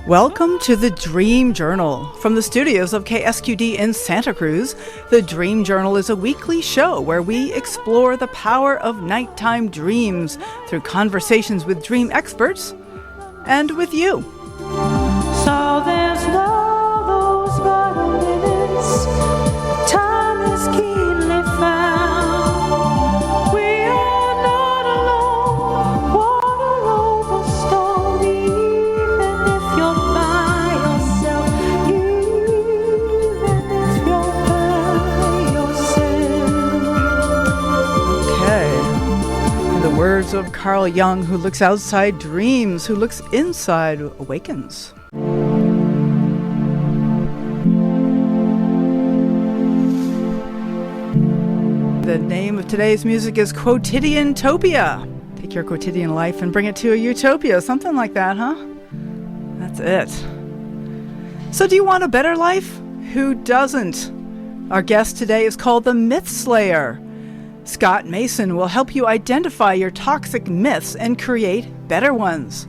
Welcome to the Dream Journal. From the studios of KSQD in Santa Cruz, the Dream Journal is a weekly show where we explore the power of nighttime dreams through conversations with dream experts and with you. So there's no those violins, time is keenly found. We are not alone, water over stone, even if you're by yourself, even if you're by yourself. Okay. The words of Carl Jung, who looks outside dreams, who looks inside awakens. The name of today's music is Quotidian-topia. Take your quotidian life and bring it to a utopia. Something like that, huh? That's it. So do you want a better life? Who doesn't? Our guest today is called the Myth Slayer. Scott Mason will help you identify your toxic myths and create better ones.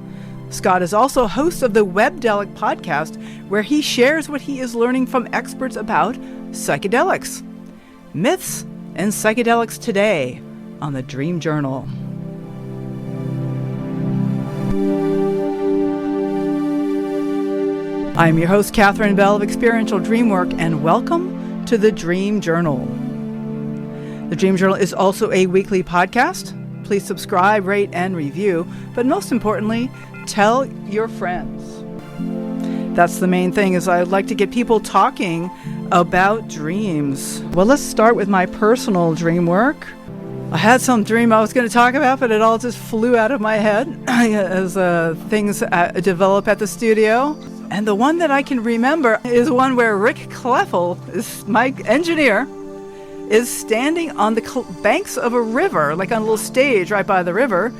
Scott is also host of the Webdelics podcast, where he shares what he is learning from experts about psychedelics. Myths and psychedelics today on the Dream Journal. I'm your host, Catherine Bell of Experiential Dreamwork, and welcome to the Dream Journal. The Dream Journal is also a weekly podcast. Please subscribe, rate, and review, but most importantly, tell your friends. That's the main thing, is I'd like to get people talking about dreams. Well, let's start with my personal dream work. I had some dream I was going to talk about, but it all just flew out of my head as things develop at the studio. And the one that I can remember is one where Rick Kleffel, is my engineer, is standing on the banks of a river, like on a little stage right by the river,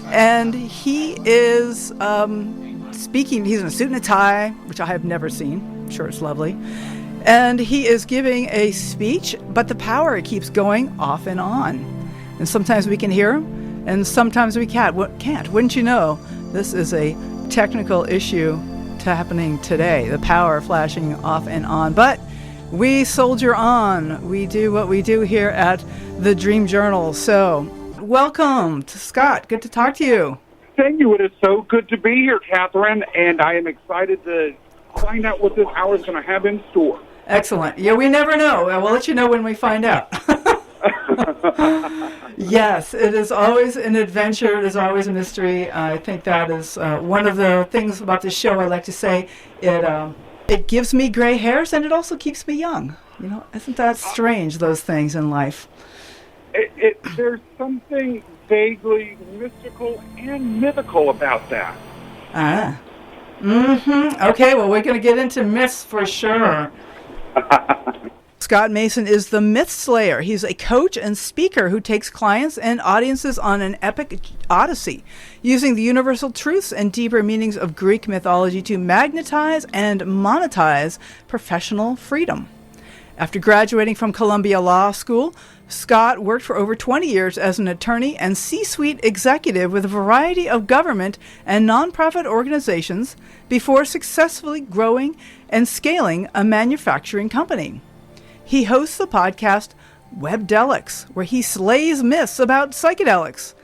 and he is speaking. He's in a suit and a tie, which I have never seen. I'm sure it's lovely. And he is giving a speech, but the power keeps going off and on. And sometimes we can hear him, and sometimes we can't. Wouldn't you know, this is a technical issue happening today, the power flashing off and on. But we soldier on. We do what we do here at the Dream Journal. So, welcome to Scott. Good to talk to you. Thank you. It is so good to be here, Catherine, and I am excited to find out what this hour is going to have in store. Excellent. Yeah, we never know. We'll let you know when we find out. Yes, it is always an adventure. It is always a mystery. I think that is one of the things about this show. I like to say it gives me gray hairs, and it also keeps me young. You know, isn't that strange, those things in life? There's something vaguely mystical and mythical about that. Okay, well, we're going to get into myths for sure. Scott Mason is the Myth Slayer. He's a coach and speaker who takes clients and audiences on an epic odyssey, using the universal truths and deeper meanings of Greek mythology to magnetize and monetize professional freedom. After graduating from Columbia Law School, Scott worked for over 20 years as an attorney and C-suite executive with a variety of government and nonprofit organizations before successfully growing and scaling a manufacturing company. He hosts the podcast Webdelics, where he slays myths about psychedelics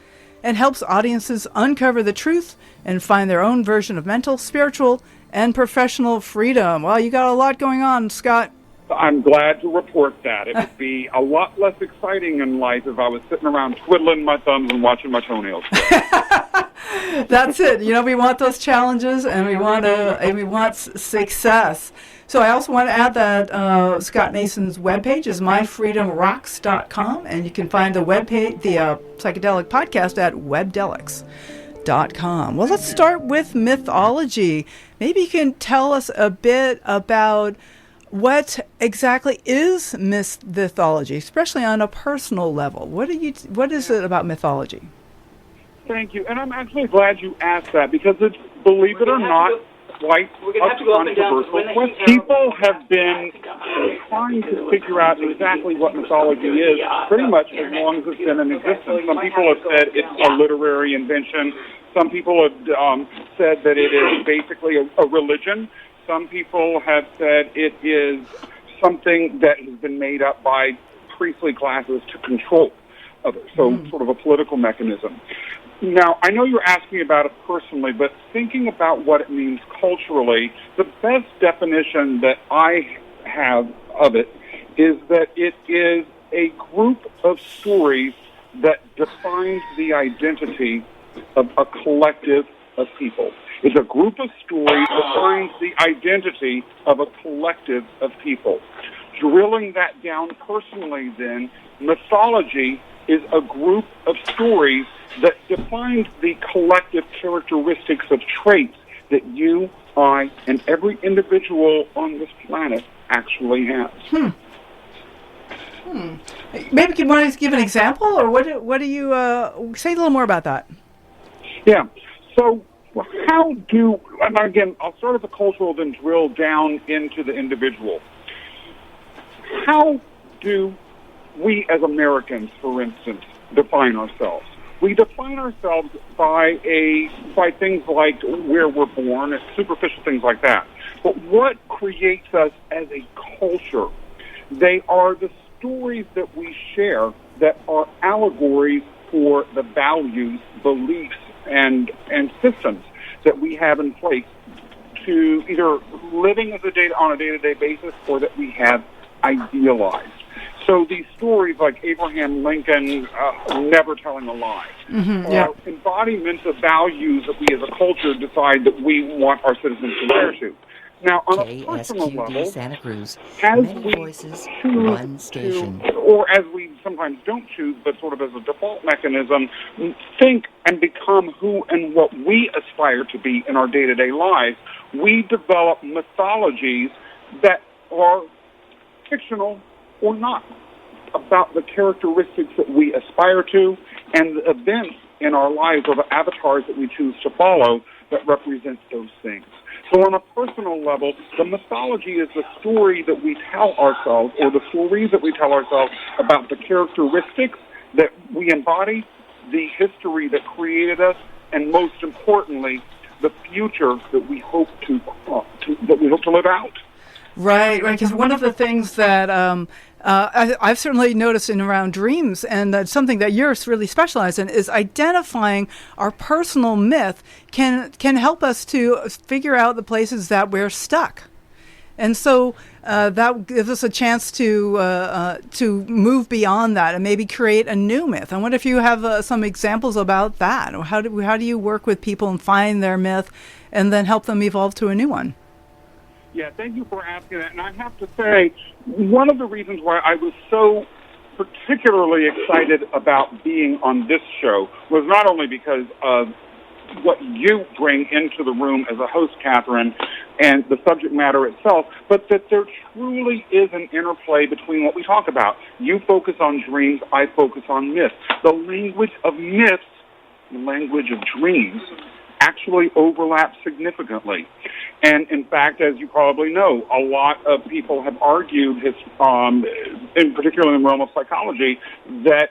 and helps audiences uncover the truth and find their own version of mental, spiritual, and professional freedom. Well, you got a lot going on, Scott. I'm glad to report that. It would be a lot less exciting in life if I was sitting around twiddling my thumbs and watching my toenails grow. That's it. You know, we want those challenges, and we want success. So I also want to add that Scott Mason's webpage is myfreedomrocks.com, and you can find the webpage, the psychedelic podcast, at webdelics.com. Well, let's start with mythology. Maybe you can tell us a bit about what exactly is mythology, especially on a personal level. What is it about mythology? Thank you, and I'm actually glad you asked that, because it's, believe it or not, quite We're gonna have to a go up and down, controversial when they question. heat People have been trying to figure out exactly what mythology is pretty much as long as it's been in existence. Some people have said it's a literary invention. Some people have said that it is basically a religion. Some people have said it is something that has been made up by priestly classes to control others, so sort of a political mechanism. Now, I know you're asking about it personally, but thinking about what it means culturally, the best definition that I have of it is that it is a group of stories that defines the identity of a collective of people. It's a group of stories that defines the identity of a collective of people. Drilling that down personally, then, mythology is a group of stories that defines the collective characteristics of traits that you, I, and every individual on this planet actually has. Maybe you want to give an example, or what do you say a little more about that? Yeah. So how do, and again, I'll start at the cultural, then drill down into the individual. How do we as Americans, for instance, define ourselves? We define ourselves by things like where we're born, and superficial things like that. But what creates us as a culture? They are the stories that we share that are allegories for the values, beliefs, and systems that we have in place to either living on a day-to-day basis or that we have idealized. So these stories like Abraham Lincoln never telling a lie, are embodiments of values that we as a culture decide that we want our citizens to adhere to. Now, on a personal level, Santa Cruz, as many we voices, choose one station. or as we sometimes don't choose, but sort of as a default mechanism, think and become who and what we aspire to be in our day-to-day lives, we develop mythologies that are fictional or not, about the characteristics that we aspire to and the events in our lives or the avatars that we choose to follow that represent those things. So on a personal level, the mythology is the story that we tell ourselves, or the stories that we tell ourselves about the characteristics that we embody, the history that created us, and most importantly, the future that we hope to live out. Right. Because one of the things that I've certainly noticed in around dreams, and that's something that you're really specialized in, is identifying our personal myth can help us to figure out the places that we're stuck. And so that gives us a chance to move beyond that and maybe create a new myth. I wonder if you have some examples about that, or how do you work with people and find their myth and then help them evolve to a new one? Yeah, thank you for asking that. And I have to say, one of the reasons why I was so particularly excited about being on this show was not only because of what you bring into the room as a host, Catherine, and the subject matter itself, but that there truly is an interplay between what we talk about. You focus on dreams, I focus on myths. The language of myths, the language of dreams, actually overlap significantly. And in fact, as you probably know, a lot of people have argued, in particular in the realm of psychology, that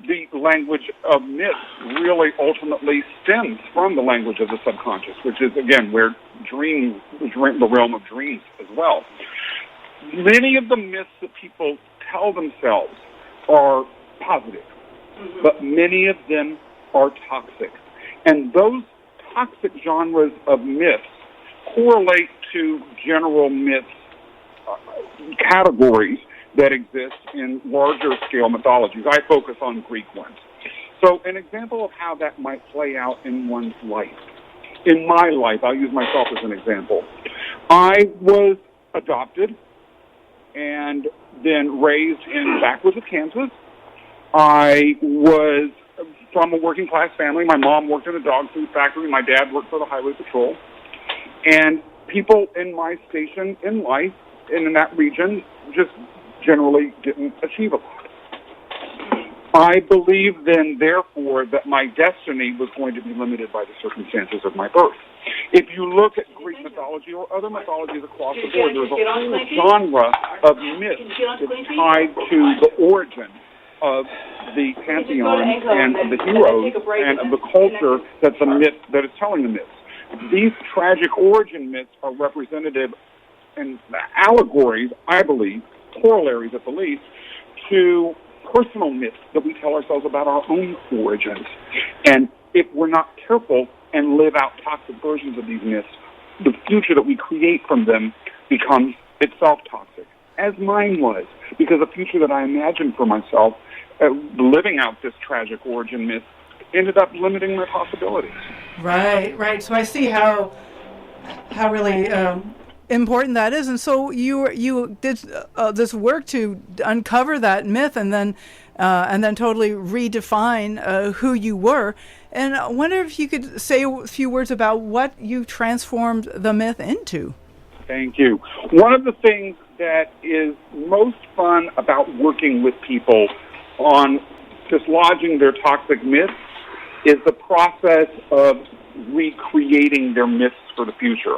the language of myths really ultimately stems from the language of the subconscious, which is, again, where the realm of dreams as well. Many of the myths that people tell themselves are positive, but many of them are toxic. And those toxic genres of myths correlate to general myths categories that exist in larger scale mythologies. I focus on Greek ones. So an example of how that might play out in one's life. In my life, I'll use myself as an example. I was adopted and then raised in backwoods of Kansas. I was from a working class family. My mom worked in a dog food factory. My dad worked for the Highway Patrol. And people in my station in life, and in that region, just generally didn't achieve a lot. I believed then, therefore, that my destiny was going to be limited by the circumstances of my birth. If you look at Greek mythology or other mythologies across the board, there's a whole genre of myth that's tied to the origin of the pantheon and of the heroes and of the culture that is telling the myths. These tragic origin myths are representative and allegories, I believe, corollaries at the least, to personal myths that we tell ourselves about our own origins. And if we're not careful and live out toxic versions of these myths, the future that we create from them becomes itself toxic, as mine was, because the future that I imagined for myself, living out this tragic origin myth, ended up limiting my possibilities. Right. So I see how really important that is. And so you did this work to uncover that myth and then totally redefine who you were. And I wonder if you could say a few words about what you transformed the myth into. Thank you. One of the things that is most fun about working with people on dislodging their toxic myths is the process of recreating their myths for the future.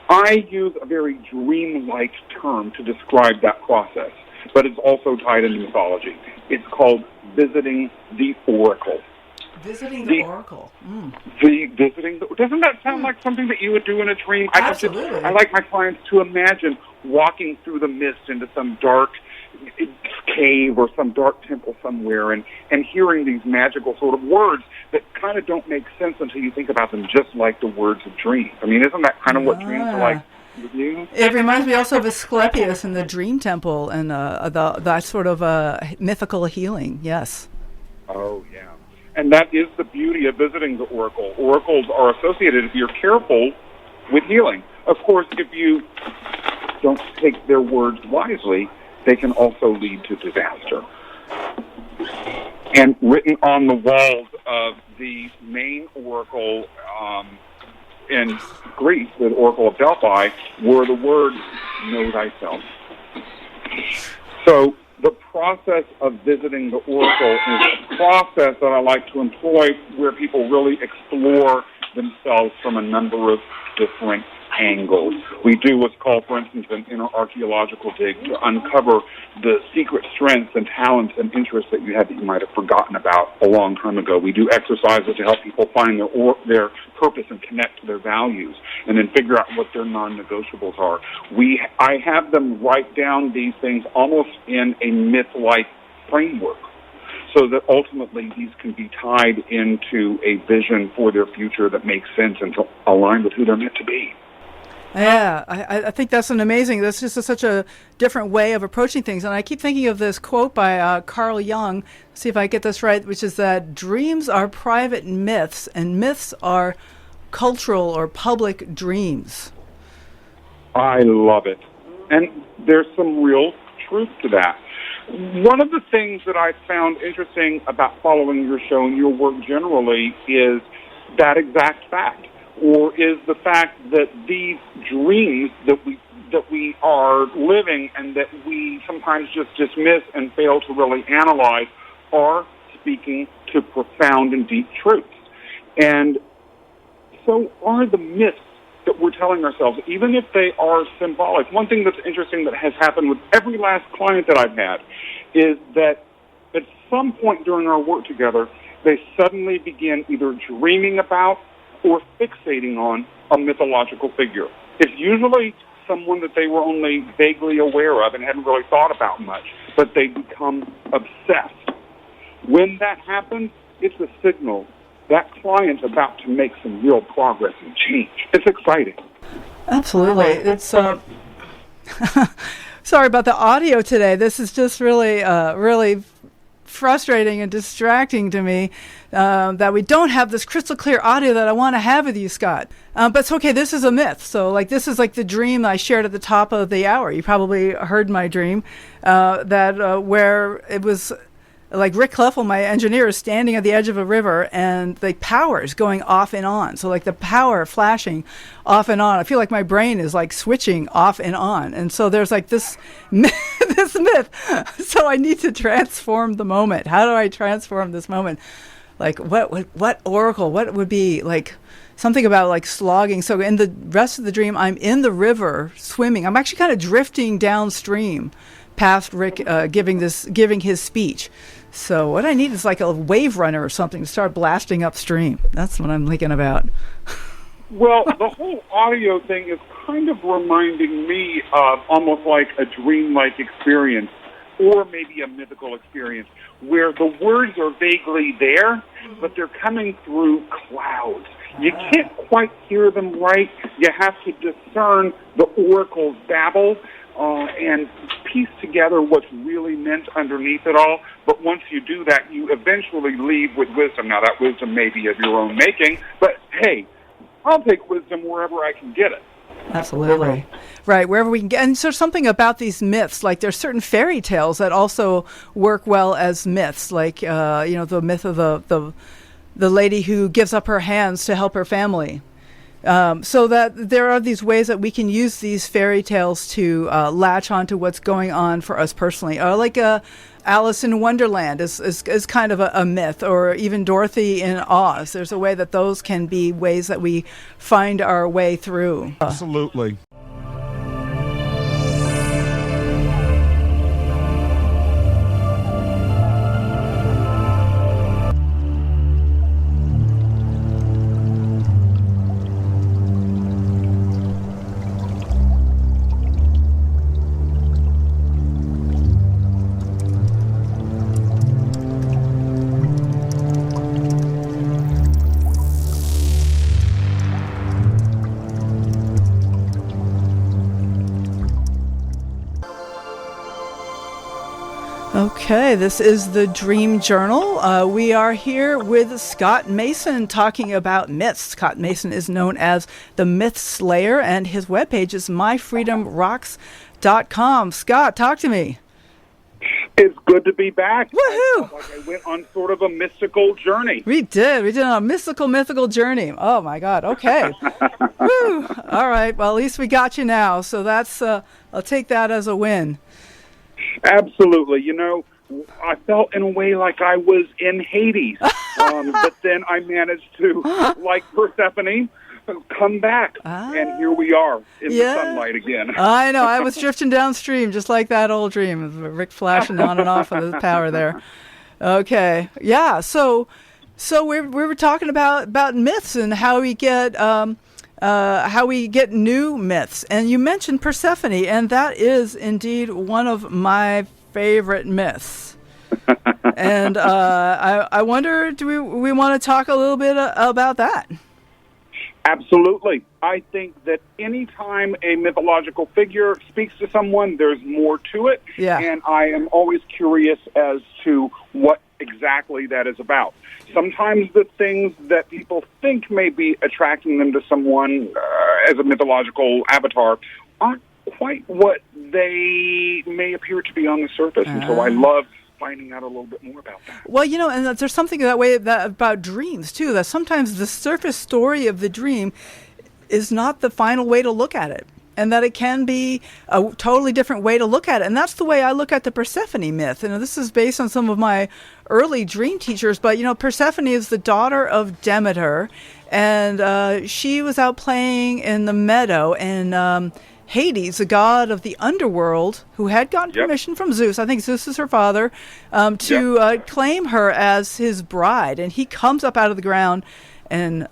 I use a very dream-like term to describe that process, but it's also tied into mythology. It's called visiting the oracle. Visiting the oracle. Doesn't that sound like something that you would do in a dream? Absolutely. I like my clients to imagine walking through the mist into some dark cave or some dark temple somewhere and hearing these magical sort of words that kind of don't make sense until you think about them just like the words of dreams. I mean, isn't that kind of what dreams are like with you? It reminds me also of Asclepius and the Dream Temple and that sort of mythical healing, yes. Oh, yeah. And that is the beauty of visiting the oracle. Oracles are associated, if you're careful, with healing. Of course, if you don't take their words wisely, they can also lead to disaster. And written on the walls of the main oracle in Greece, the Oracle of Delphi, were the words, "Know thyself." So the process of visiting the oracle is a process that I like to employ where people really explore themselves from a number of different angles. We do what's called, for instance, an inner archaeological dig to uncover the secret strengths and talents and interests that you had that you might have forgotten about a long time ago. We do exercises to help people find their purpose and connect to their values, and then figure out what their non-negotiables are. I have them write down these things almost in a myth-like framework, so that ultimately these can be tied into a vision for their future that makes sense and to align with who they're meant to be. Yeah, I think that's that's just such a different way of approaching things. And I keep thinking of this quote by Carl Jung, see if I get this right, which is that dreams are private myths and myths are cultural or public dreams. I love it. And there's some real truth to that. One of the things that I found interesting about following your show and your work generally is that exact fact, or is the fact that these dreams that we are living and that we sometimes just dismiss and fail to really analyze are speaking to profound and deep truths. And so are the myths that we're telling ourselves, even if they are symbolic. One thing that's interesting that has happened with every last client that I've had is that at some point during our work together, they suddenly begin either dreaming about or fixating on a mythological figure. It's usually someone that they were only vaguely aware of and hadn't really thought about much, but they become obsessed. When that happens, it's a signal that client's about to make some real progress and change. It's exciting. Absolutely. It's sorry about the audio today. This is just really frustrating and distracting to me that we don't have this crystal clear audio that I want to have with you, Scott. But it's okay. This is a myth. So this is like the dream I shared at the top of the hour. You probably heard my dream where it was like Rick Cleffel, my engineer, is standing at the edge of a river, and the power is going off and on. So like the power flashing off and on. I feel like my brain is like switching off and on. And so there's like this this myth. So I need to transform the moment. How do I transform this moment? Like what oracle? What would be like something about like slogging? So in the rest of the dream, I'm in the river swimming. I'm actually kind of drifting downstream past Rick giving his speech. So what I need is like a wave runner or something to start blasting upstream. That's what I'm thinking about. Well, the whole audio thing is kind of reminding me of almost like a dreamlike experience, or maybe a mythical experience, where the words are vaguely there, but they're coming through clouds. You can't quite hear them right. You have to discern the oracle's babble and piece together what's really meant underneath it all. But once you do that, you eventually leave with wisdom. Now, that wisdom may be of your own making, but hey, I'll take wisdom wherever I can get it. Absolutely. Right, wherever we can get. And so something about these myths, like there's certain fairy tales that also work well as myths, like, the myth of the lady who gives up her hands to help her family. So that there are these ways that we can use these fairy tales to latch onto what's going on for us personally. Like Alice in Wonderland is kind of a myth, or even Dorothy in Oz. There's a way that those can be ways that we find our way through. Absolutely. Okay, this is the Dream Journal. We are here with Scott Mason talking about myths. Scott Mason is known as the Myth Slayer, and his webpage is myfreedomrocks.com. Scott, talk to me. It's good to be back. Woohoo! I felt like I went on sort of a mystical journey. We did on a mythical journey. Oh my God. Okay. Woo! All right. Well, at least we got you now. So that's I'll take that as a win. Absolutely. I felt in a way like I was in Hades, but then I managed to, like Persephone, come back, and here we are in the sunlight again. I know. I was drifting downstream, just like that old dream of Rick flashing on and off with the power there. Okay. Yeah. So we were talking about myths and how we get new myths, and you mentioned Persephone, and that is indeed one of my favorite myths. And I wonder, do we want to talk a little bit about that? Absolutely. I think that any time a mythological figure speaks to someone, there's more to it. Yeah. And I am always curious as to what exactly that is about. Sometimes the things that people think may be attracting them to someone as a mythological avatar aren't quite what they may appear to be on the surface. And so I love finding out a little bit more about that. Well, and there's something that way about dreams, too, that sometimes the surface story of the dream is not the final way to look at it, and that it can be a totally different way to look at it. And that's the way I look at the Persephone myth. This is based on some of my early dream teachers, but, Persephone is the daughter of Demeter, and she was out playing in the meadow, and Hades, the god of the underworld, who had gotten permission from Zeus, I think Zeus is her father, to claim her as his bride. And he comes up out of the ground and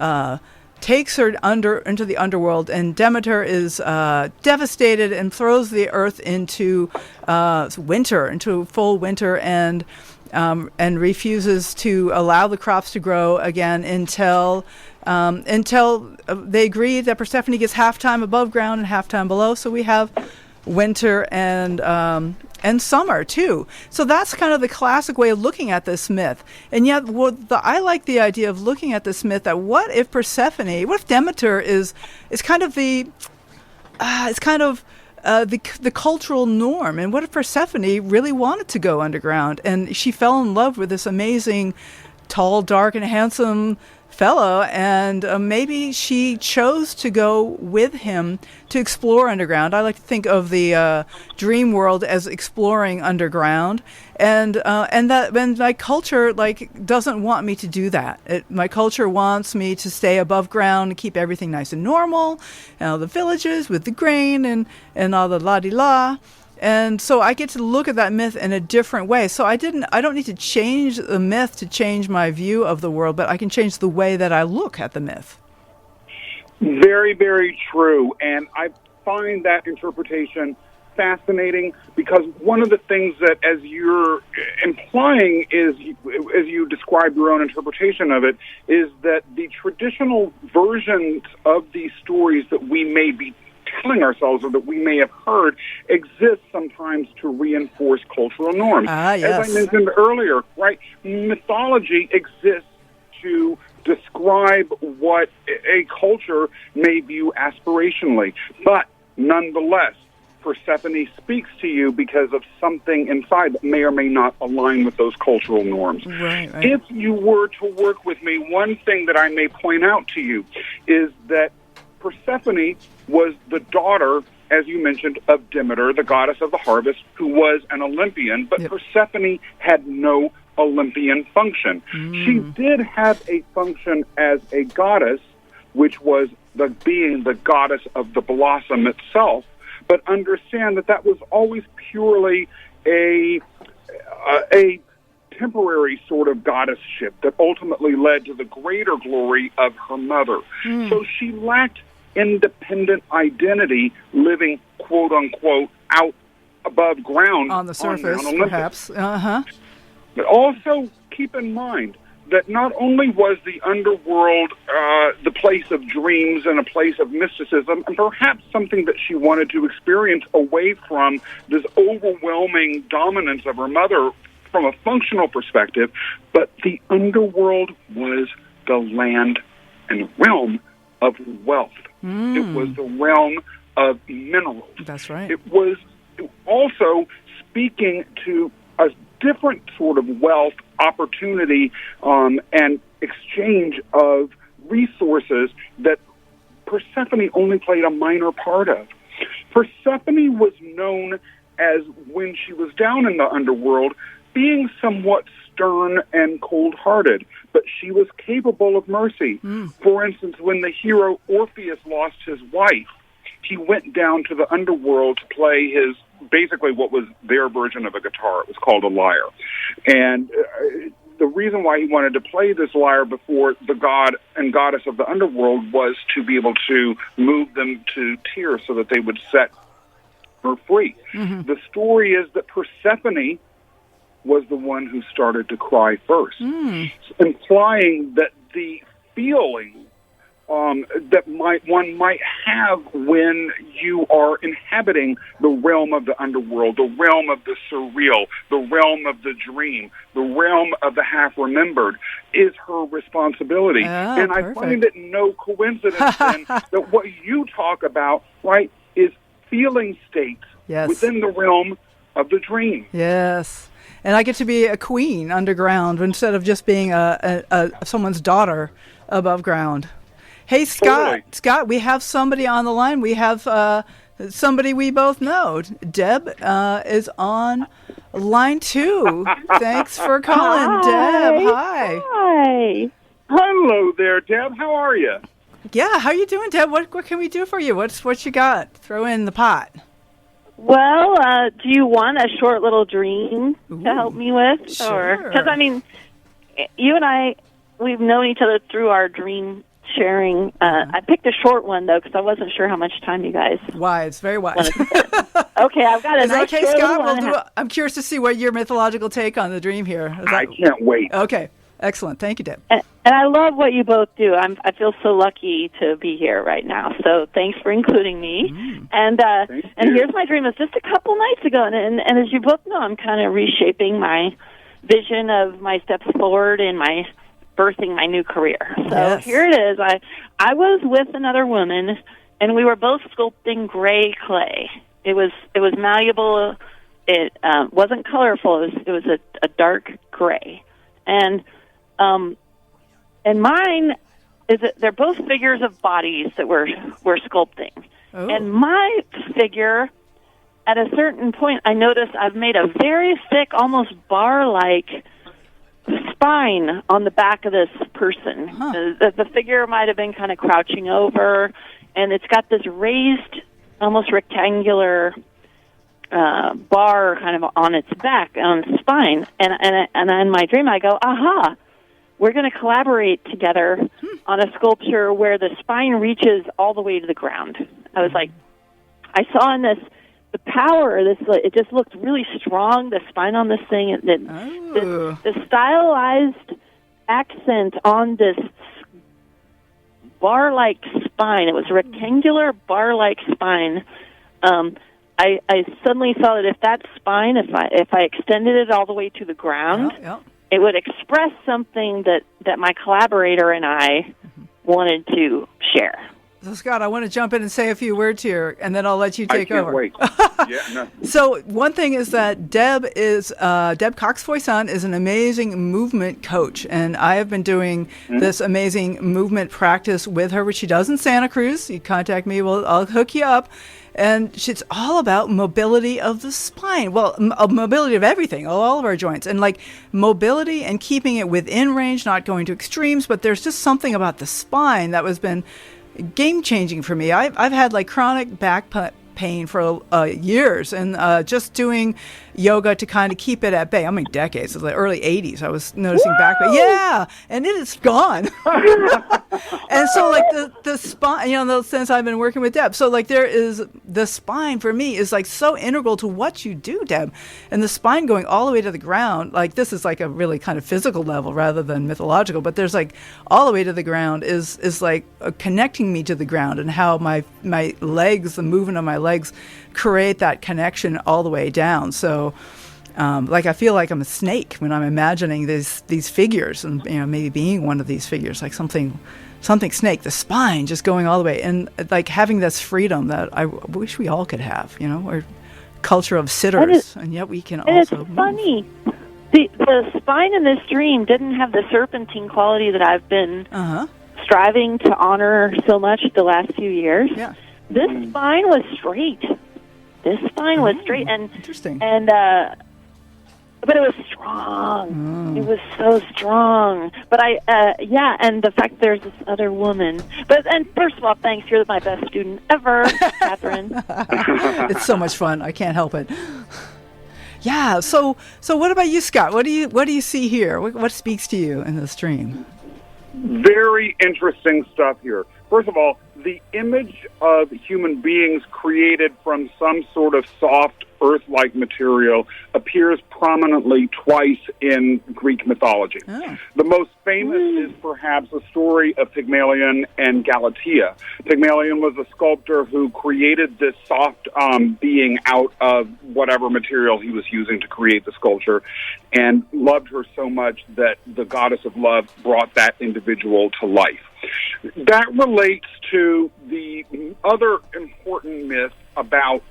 takes her into the underworld. And Demeter is devastated and throws the earth into winter, into full winter, and refuses to allow the crops to grow again until they agree that Persephone gets half-time above ground and half-time below. So we have winter and summer, too. So that's kind of the classic way of looking at this myth. And yet I like the idea of looking at this myth that what if Demeter is kind of the cultural norm. And what if Persephone really wanted to go underground, and she fell in love with this amazing, tall, dark, and handsome fellow, and maybe she chose to go with him to explore underground. I like to think of the dream world as exploring underground, and my culture doesn't want me to do that. My culture wants me to stay above ground and keep everything nice and normal, and all the villages with the grain and all the la-di-la. And so I get to look at that myth in a different way. So I don't need to change the myth to change my view of the world, but I can change the way that I look at the myth. Very, very true. And I find that interpretation fascinating, because one of the things that, as you're implying, is, as you describe your own interpretation of it, is that the traditional versions of these stories that we may be telling ourselves or that we may have heard exist sometimes to reinforce cultural norms. Yes. As I mentioned earlier, right, mythology exists to describe what a culture may view aspirationally, but nonetheless, Persephone speaks to you because of something inside that may or may not align with those cultural norms. Right. If you were to work with me, one thing that I may point out to you is that Persephone was the daughter, as you mentioned, of Demeter, the goddess of the harvest, who was an Olympian, but Yep. Persephone had no Olympian function. She did have a function as a goddess, which was being the goddess of the blossom itself, but understand that was always purely a temporary sort of goddesship that ultimately led to the greater glory of her mother. So she lacked independent identity, living, quote unquote, out above ground On the surface, Mount Olympus. perhaps. But also keep in mind that not only was the underworld the place of dreams and a place of mysticism, and perhaps something that she wanted to experience away from this overwhelming dominance of her mother from a functional perspective, but the underworld was the land and realm of wealth. It was the realm of minerals. That's right. It was also speaking to a different sort of wealth opportunity and exchange of resources that Persephone only played a minor part of. Persephone was known as, when she was down in the underworld, being somewhat stern and cold-hearted, but she was capable of mercy. For instance, when the hero Orpheus lost his wife, he went down to the underworld to play his, basically what was their version of a guitar. It was called a lyre. And the reason why he wanted to play this lyre before the god and goddess of the underworld was to be able to move them to tears so that they would set her free. The story is that Persephone was the one who started to cry first, implying that the feeling that one might have when you are inhabiting the realm of the underworld, the realm of the surreal, the realm of the dream, the realm of the half-remembered, is her responsibility. And perfect. I find it no coincidence then that what you talk about, right, is feeling states within the realm of the dream. Yes. And I get to be a queen underground instead of just being someone's daughter above ground. Hey, Scott. Totally. Scott, we have somebody on the line. We have somebody we both know. Deb is on line 2. Thanks for calling, Deb. Hi. Hi. Hello there, Deb. How are you? Yeah, how you doing, Deb? What can we do for you? What you got? Throw in the pot. Well, do you want a short little dream to help me with? Sure. Because, I mean, you and I, we've known each other through our dream sharing. I picked a short one, though, because I wasn't sure how much time you guys... Wise, very wise. Okay, I've got a Is that nice okay, short Scott? one. We'll do it. I'm curious to see what your mythological take on the dream here. I can't wait. Okay, excellent. Thank you, Deb. And I love what you both do. I feel so lucky to be here right now. So thanks for including me. And here's my dream. It's just a couple nights ago, and as you both know, I'm kind of reshaping my vision of my steps forward in my birthing my new career. So here it is. I was with another woman, and we were both sculpting gray clay It was malleable. It wasn't colorful. It was a dark gray, and mine is that they're both figures of bodies that we're sculpting. Oh. And my figure, at a certain point, I noticed I've made a very thick, almost bar-like spine on the back of this person. Huh. The figure might have been kind of crouching over, and it's got this raised, almost rectangular bar kind of on its back, on its spine. And in my dream, I go, aha, we're going to collaborate together on a sculpture where the spine reaches all the way to the ground. I was like, I saw in this, the power, it just looked really strong, the spine on this thing, the stylized accent on this bar-like spine. It was a rectangular bar-like spine. I suddenly saw that if that spine, if I extended it all the way to the ground, it would express something that my collaborator and I wanted to share. So, Scott, I want to jump in and say a few words here, and then I'll let you take over. Wait. Yeah, no. So one thing is that Deb Cox Voisin is an amazing movement coach, and I have been doing this amazing movement practice with her, which she does in Santa Cruz. You contact me, I'll hook you up. And it's all about mobility of the spine. Well, mobility of everything, all of our joints. And like mobility and keeping it within range, not going to extremes. But there's just something about the spine that has been game-changing for me. I've had like chronic back pain for years, and just doing yoga to kind of keep it at bay. I mean, decades, the early 80s, I was noticing back pain. Yeah, and it is gone. And so like the spine, since I've been working with Deb, so like there is, the spine for me is like so integral to what you do, Deb. And the spine going all the way to the ground, like this is like a really kind of physical level rather than mythological, but there's like all the way to the ground is like connecting me to the ground, and how my legs, the movement of my legs create that connection all the way down. So like I feel like I'm a snake when I'm imagining these figures, and maybe being one of these figures, like something snake, the spine just going all the way, and like having this freedom that I wish we all could have. We're culture of sitters, and yet we can also it's funny. The spine in this dream didn't have the serpentine quality that I've been striving to honor so much the last few years. Yeah. This spine was straight. And interesting. And but it was strong. It was so strong. But and the fact there's this other woman. And first of all, thanks. You're my best student ever, Catherine. It's so much fun. I can't help it. Yeah. So what about you, Scott? What do you see here? What speaks to you in this dream? Very interesting stuff here. First of all, the image of human beings created from some sort of soft earth-like material appears prominently twice in Greek mythology. Oh. The most famous is perhaps the story of Pygmalion and Galatea. Pygmalion was a sculptor who created this soft being out of whatever material he was using to create the sculpture, and loved her so much that the goddess of love brought that individual to life. That relates to the other important myth about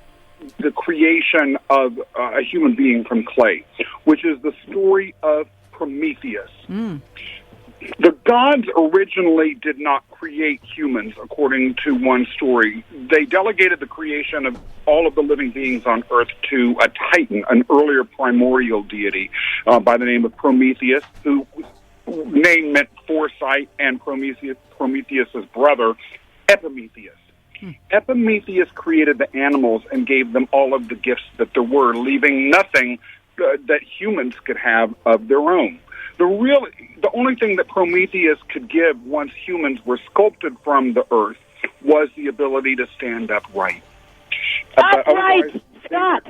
the creation of a human being from clay, which is the story of Prometheus. The gods originally did not create humans, according to one story. They delegated the creation of all of the living beings on Earth to a titan, an earlier primordial deity by the name of Prometheus, who name meant foresight, and Prometheus' brother, Epimetheus. Epimetheus created the animals and gave them all of the gifts that there were, leaving nothing that humans could have of their own. The only thing that Prometheus could give once humans were sculpted from the earth was the ability to stand upright. That's right, Scott.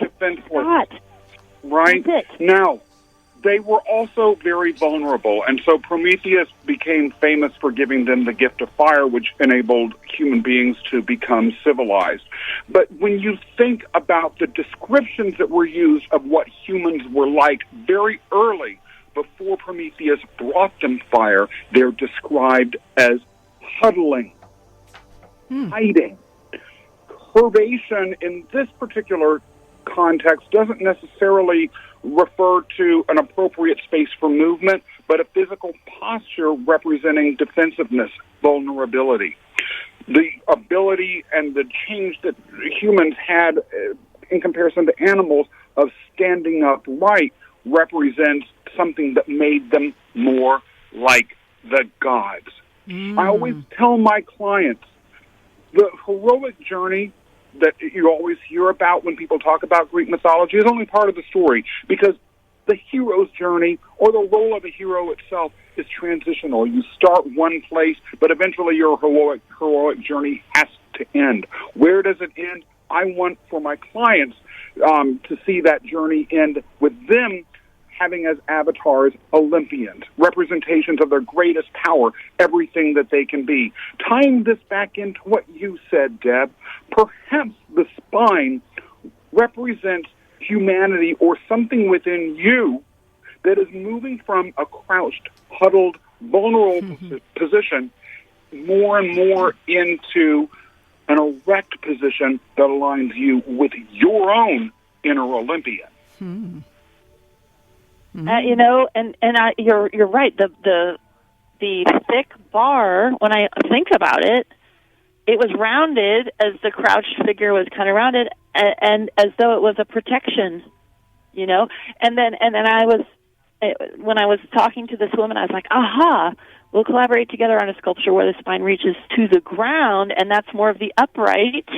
Right? Now, they were also very vulnerable, and so Prometheus became famous for giving them the gift of fire, which enabled human beings to become civilized. But when you think about the descriptions that were used of what humans were like very early, before Prometheus brought them fire, they're described as huddling, hiding, Purvation in this particular context doesn't necessarily refer to an appropriate space for movement, but a physical posture representing defensiveness, vulnerability. The ability and the change that humans had in comparison to animals of standing upright represents something that made them more like the gods. I always tell my clients the heroic journey that you always hear about when people talk about Greek mythology is only part of the story, because the hero's journey or the role of a hero itself is transitional. You start one place, but eventually your heroic journey has to end. Where does it end? I want for my clients to see that journey end with them having as avatars Olympians, representations of their greatest power, everything that they can be. Tying this back into what you said, Deb, perhaps the spine represents humanity or something within you that is moving from a crouched, huddled, vulnerable position more and more into an erect position that aligns you with your own inner Olympian. You're right. The thick bar, when I think about it, it was rounded as the crouched figure was kind of rounded, and as though it was a protection, And then when I was talking to this woman, I was like, aha, we'll collaborate together on a sculpture where the spine reaches to the ground, and that's more of the upright.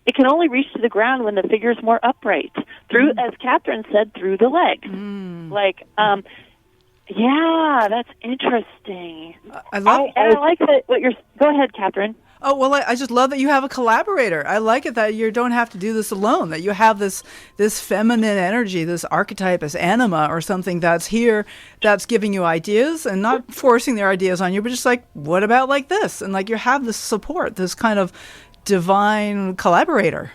It can only reach to the ground when the figure is more upright, through, as Catherine said, through the legs. Yeah, that's interesting. I like that. Go ahead, Catherine. Oh, well, I just love that you have a collaborator. I like it that you don't have to do this alone, that you have this feminine energy, this archetype, this anima or something that's here, that's giving you ideas and not forcing their ideas on you, but just like, what about like this? And like you have this support, this kind of divine collaborator.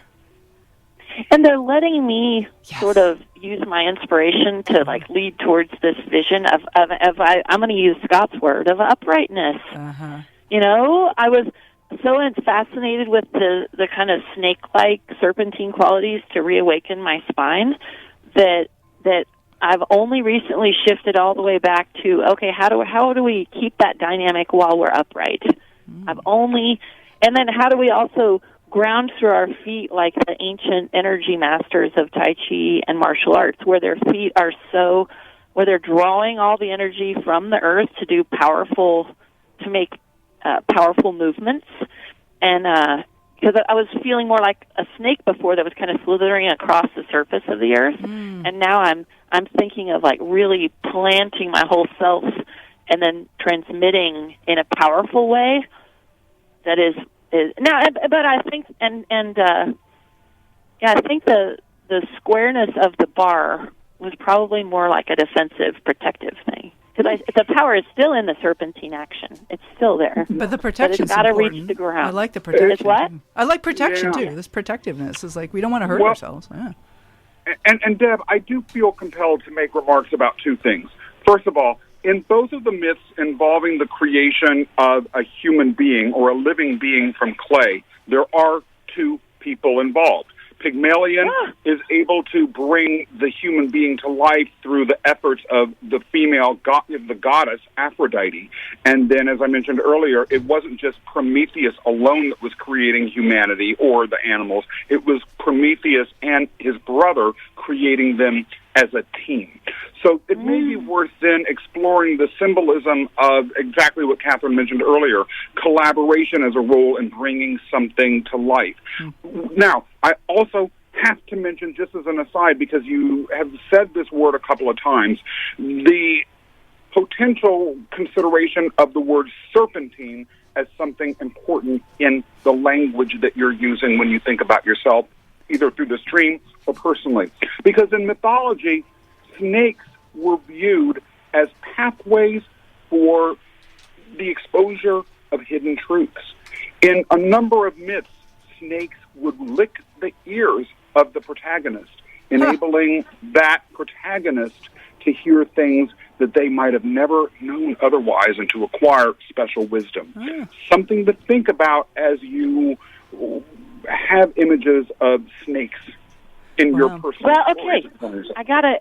And they're letting me sort of use my inspiration to like lead towards this vision of I'm going to use Scott's word of uprightness. I was so fascinated with the kind of snake-like serpentine qualities to reawaken my spine that I've only recently shifted all the way back to, okay, how do we keep that dynamic while we're upright? And then how do we also ground through our feet like the ancient energy masters of Tai Chi and martial arts, where their feet are where they're drawing all the energy from the earth to make powerful movements. And because I was feeling more like a snake before that was kind of slithering across the surface of the earth, and now I'm thinking of like really planting my whole self and then transmitting in a powerful way that is now. But I think I think the squareness of the bar was probably more like a defensive, protective thing. Because the power is still in the serpentine action. It's still there. But the protection is got to important. reach the ground. I like the protection. It's what? I like protection, too. This protectiveness is like, we don't want to hurt ourselves. Yeah. And Deb, I do feel compelled to make remarks about two things. First of all, in both of the myths involving the creation of a human being or a living being from clay, there are two people involved. Pygmalion is able to bring the human being to life through the efforts of the female the goddess Aphrodite. And then, as I mentioned earlier, it wasn't just Prometheus alone that was creating humanity or the animals. It was Prometheus and his brother creating them as a team. So it may be worth then exploring the symbolism of exactly what Catherine mentioned earlier, collaboration as a role in bringing something to life. Now, I also have to mention, just as an aside, because you have said this word a couple of times, the potential consideration of the word serpentine as something important in the language that you're using when you think about yourself, either through the stream or personally. Because in mythology, snakes were viewed as pathways for the exposure of hidden truths. In a number of myths, snakes would lick the ears of the protagonist, enabling that protagonist to hear things that they might have never known otherwise and to acquire special wisdom. Something to think about as you have images of snakes in your personal Well, okay, I gotta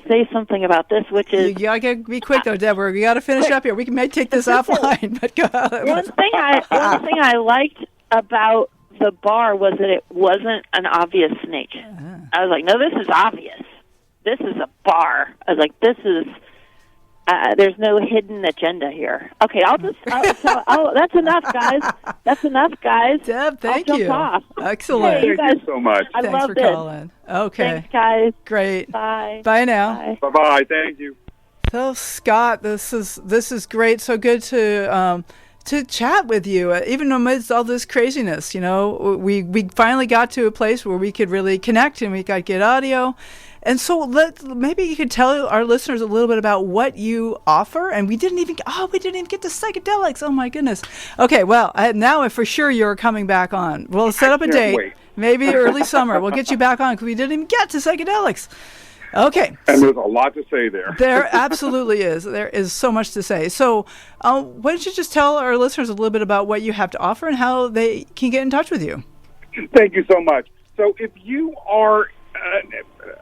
say something about this, which is You gotta be quick though, Deborah. We gotta finish up here. We may take this offline, but go ahead. one thing I liked about the bar was that it wasn't an obvious snake. I was like, no, this is obvious. This is a bar. I was like, this is. There's no hidden agenda here. Okay, that's enough, guys. That's enough, guys. Deb, thank I'll you. jump off. Excellent. Hey, you guys, Thank you so much. I Thanks love for this. calling. Okay. Thanks, guys. Great. Bye. Bye now. Bye. Bye-bye. Thank you. So Scott, this is great. So good to chat with you, even amidst all this craziness. You know, we finally got to a place where we could really connect and we could get audio. And so maybe you could tell our listeners a little bit about what you offer. And we didn't even get to psychedelics. Oh my goodness. Okay, well, now for sure you're coming back on. We'll set up a date, wait. maybe early summer. We'll get you back on because we didn't even get to psychedelics. Okay. And there's a lot to say there. There absolutely is. There is so much to say. So why don't you just tell our listeners a little bit about what you have to offer and how they can get in touch with you? Thank you so much. So if you are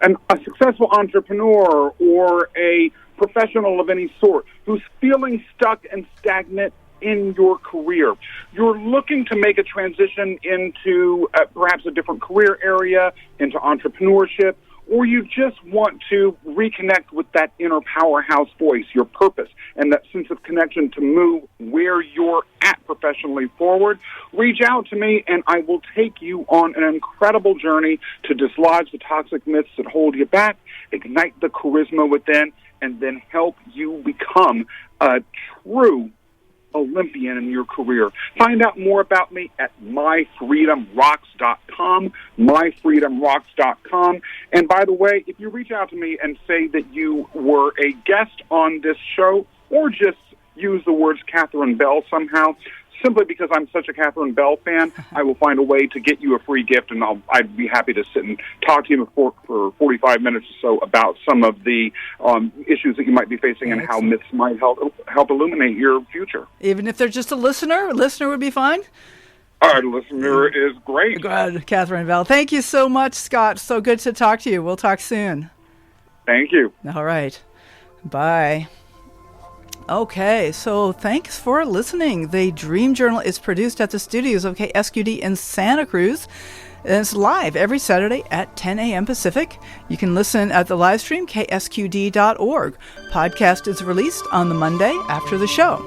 a successful entrepreneur or a professional of any sort who's feeling stuck and stagnant in your career, you're looking to make a transition into perhaps a different career area, into entrepreneurship, or you just want to reconnect with that inner powerhouse voice, your purpose, and that sense of connection to move where you're at professionally forward, reach out to me and I will take you on an incredible journey to dislodge the toxic myths that hold you back, ignite the charisma within, and then help you become a true Olympian in your career. Find out more about me at myfreedomrocks.com, myfreedomrocks.com. And by the way, if you reach out to me and say that you were a guest on this show or just use the words Catherine Bell somehow, simply because I'm such a Catherine Bell fan, I will find a way to get you a free gift, and I'd be happy to sit and talk to you for 45 minutes or so about some of the issues that you might be facing and how myths might help illuminate your future. Even if they're just a listener would be fine? Our listener is great. Good, Catherine Bell. Thank you so much, Scott. So good to talk to you. We'll talk soon. Thank you. All right. Bye. Okay, so thanks for listening. The Dream Journal is produced at the studios of KSQD in Santa Cruz. And it's live every Saturday at 10 a.m. Pacific. You can listen at the live stream, ksqd.org. Podcast is released on the Monday after the show.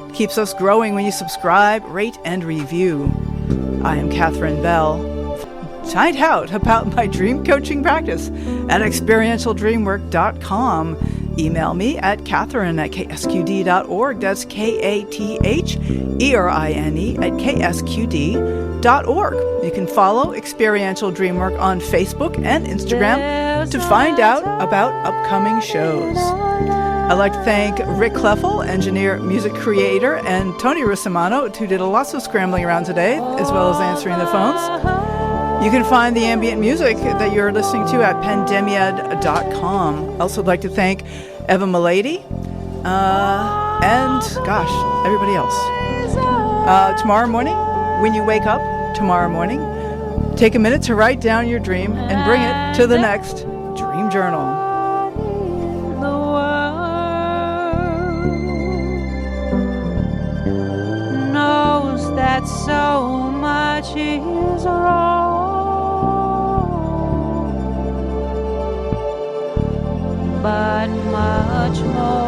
It keeps us growing when you subscribe, rate, and review. I am Catherine Bell. Find out about my dream coaching practice at experientialdreamwork.com. Email me at Catherine@ksqd.org. That's KATHERINE@ksqd.org. You can follow Experiential Dreamwork on Facebook and Instagram to find out about upcoming shows. I'd like to thank Rick Kleffel, engineer, music creator, and Tony Russimano, who did lots of scrambling around today, as well as answering the phones. You can find the ambient music that you're listening to at pandemiad.com. Also would like to thank Eva Milady and, everybody else. Tomorrow morning, when you wake up tomorrow morning, take a minute to write down your dream and bring it to the next Dream Journal. The world knows that so much is wrong. But much more